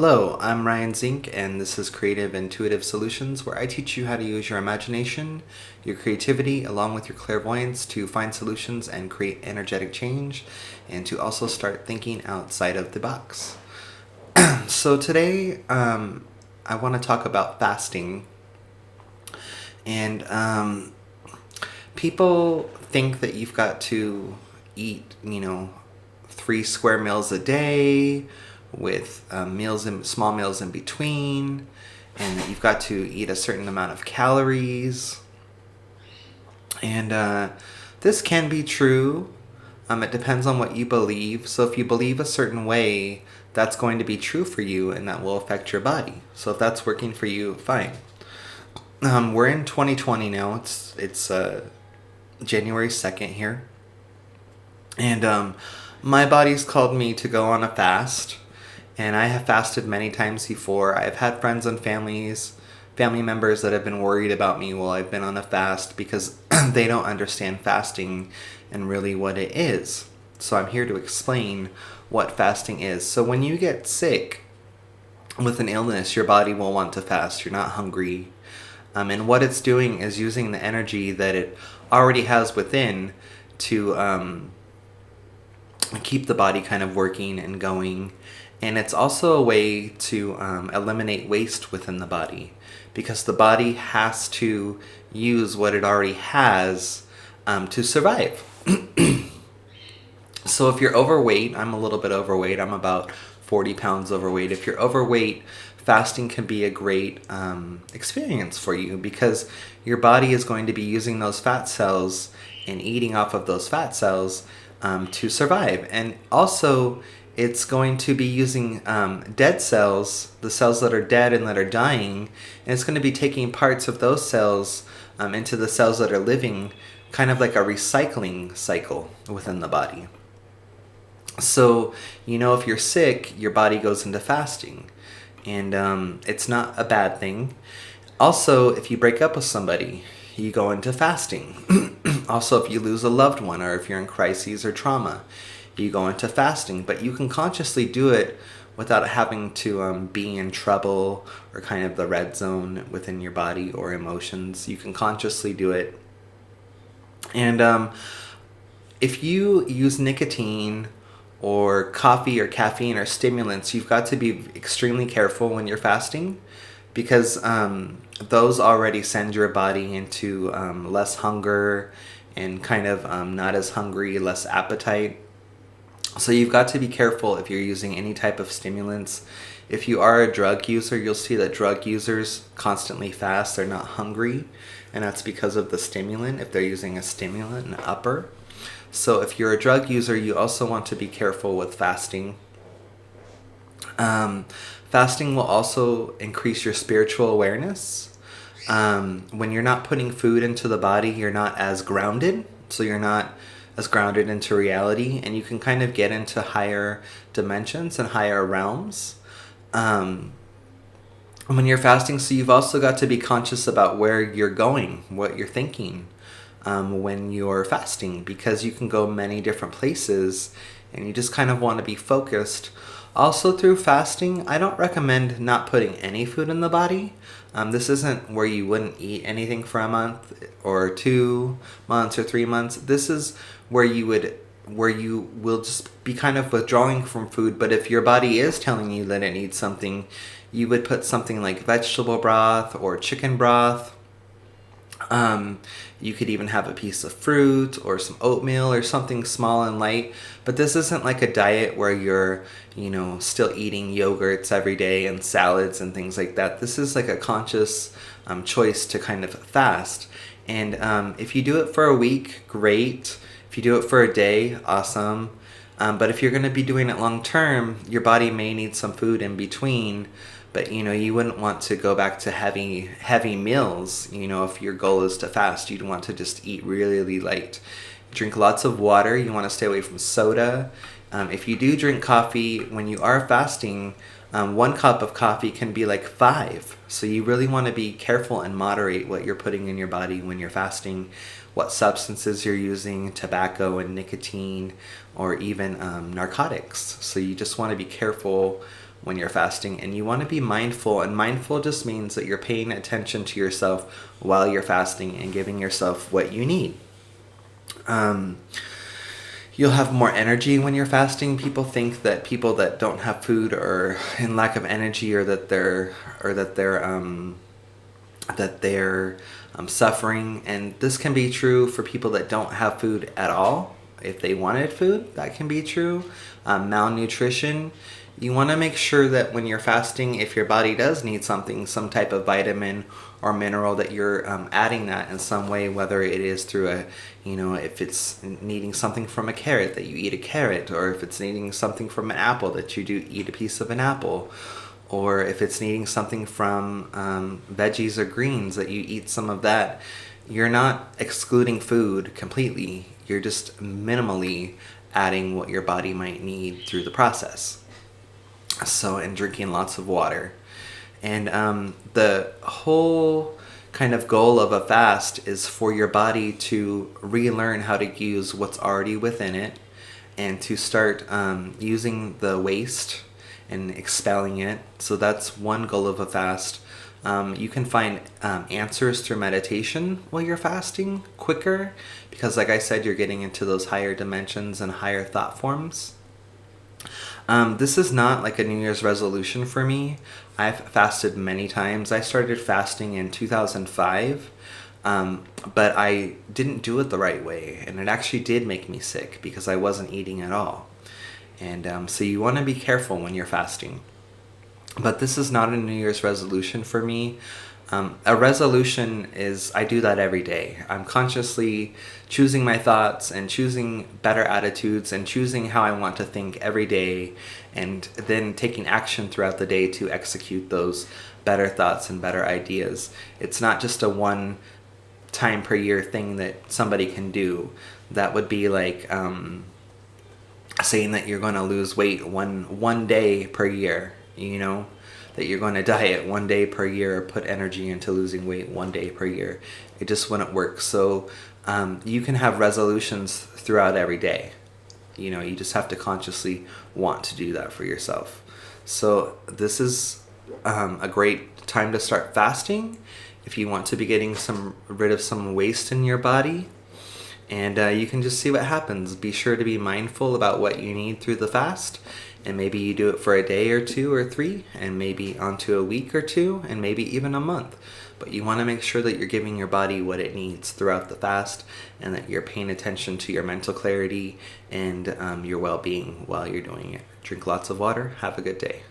Hello, I'm Ryan Zink, and this is Creative Intuitive Solutions, where I teach you how to use your imagination, your creativity, along with your clairvoyance to find solutions and create energetic change, and to also start thinking outside of the box. So today, I want to talk about fasting. And people think that you've got to eat, 3 square meals a day with small meals in between, and that you've got to eat a certain amount of calories. And this can be true. It depends on what you believe. So if you believe a certain way, that's going to be true for you, and that will affect your body. So if that's working for you, fine. We're in 2020 now. It's January 2nd here. And my body's called me to go on a fast. And I have fasted many times before. I've had friends and family members that have been worried about me while I've been on a fast because they don't understand fasting and really what it is. So I'm here to explain what fasting is. So when you get sick with an illness, your body will want to fast. You're not hungry. And what it's doing is using the energy that it already has within to keep the body kind of working and going. And it's also a way to eliminate waste within the body, because the body has to use what it already has to survive. So if you're overweight, I'm a little bit overweight. I'm about 40 pounds overweight. If you're overweight, fasting can be a great experience for you, because your body is going to be using those fat cells and eating off of those fat cells to survive. And also, it's going to be using dead cells, the cells that are dead and that are dying, and it's going to be taking parts of those cells into the cells that are living, kind of like a recycling cycle within the body. So, if you're sick, your body goes into fasting, and it's not a bad thing. Also, if you break up with somebody, you go into fasting. Also, if you lose a loved one, or if you're in crises or trauma, you go into fasting. But you can consciously do it without having to be in trouble or kind of the red zone within your body or emotions. You can consciously do it. And if you use nicotine or coffee or caffeine or stimulants, you've got to be extremely careful when you're fasting, because those already send your body into less hunger and kind of not as hungry, less appetite. So you've got to be careful if you're using any type of stimulants. If you are a drug user, you'll see that drug users constantly fast. They're not hungry, and that's because of the stimulant, if they're using a stimulant, an upper. So if you're a drug user, you also want to be careful with fasting. Fasting will also increase your spiritual awareness. When you're not putting food into the body, you're not as grounded. So you're not as grounded into reality, and you can kind of get into higher dimensions and higher realms when you're fasting. So you've also got to be conscious about where you're going, what you're thinking when you're fasting, because you can go many different places, and you just kind of want to be focused. Also, through fasting, I don't recommend not putting any food in the body. This isn't where you wouldn't eat anything for a month or 2 months or 3 months. This is where you will just be kind of withdrawing from food. But if your body is telling you that it needs something, you would put something like vegetable broth or chicken broth. You could even have a piece of fruit or some oatmeal or something small and light. But this isn't like a diet where you're, still eating yogurts every day and salads and things like that. This is like a conscious choice to kind of fast. And if you do it for a week, great. If you do it for a day, awesome. But if you're going to be doing it long term, your body may need some food in between. But you wouldn't want to go back to heavy meals. If your goal is to fast, you'd want to just eat really, really light. Drink lots of water. You want to stay away from soda. If you do drink coffee when you are fasting, 1 cup of coffee can be like 5. So you really want to be careful and moderate what you're putting in your body when you're fasting, what substances you're using, tobacco and nicotine, or even narcotics. So you just want to be careful when you're fasting, and you want to be mindful. And mindful just means that you're paying attention to yourself while you're fasting and giving yourself what you need. You'll have more energy when you're fasting. People think that people that don't have food are in lack of energy, or that they're suffering. And this can be true for people that don't have food at all. If they wanted food, that can be true. Malnutrition. You want to make sure that when you're fasting, if your body does need something, some type of vitamin or mineral, that you're adding that in some way, whether it is through if it's needing something from a carrot, that you eat a carrot, or if it's needing something from an apple, that you do eat a piece of an apple, or if it's needing something from veggies or greens, that you eat some of that. You're not excluding food completely. You're just minimally adding what your body might need through the process. And drinking lots of water. And the whole kind of goal of a fast is for your body to relearn how to use what's already within it, and to start using the waste and expelling it. So that's one goal of a fast. You can find answers through meditation while you're fasting quicker, because like I said, you're getting into those higher dimensions and higher thought forms. This is not like a New Year's resolution for me. I've fasted many times. I started fasting in 2005, but I didn't do it the right way, and it actually did make me sick because I wasn't eating at all. And so you want to be careful when you're fasting. But this is not a New Year's resolution for me. A resolution is, I do that every day. I'm consciously choosing my thoughts and choosing better attitudes and choosing how I want to think every day, and then taking action throughout the day to execute those better thoughts and better ideas. It's not just a one time per year thing that somebody can do. That would be like saying that you're going to lose weight one day per year, that you're going to diet one day per year or put energy into losing weight one day per year. It just wouldn't work. So you can have resolutions throughout every day. You just have to consciously want to do that for yourself. So this is a great time to start fasting if you want to be getting rid of some waste in your body. And you can just see what happens. Be sure to be mindful about what you need through the fast. And maybe you do it for a day or 2 or 3, and maybe onto a week or 2, and maybe even a month. But you want to make sure that you're giving your body what it needs throughout the fast, and that you're paying attention to your mental clarity and your well-being while you're doing it. Drink lots of water. Have a good day.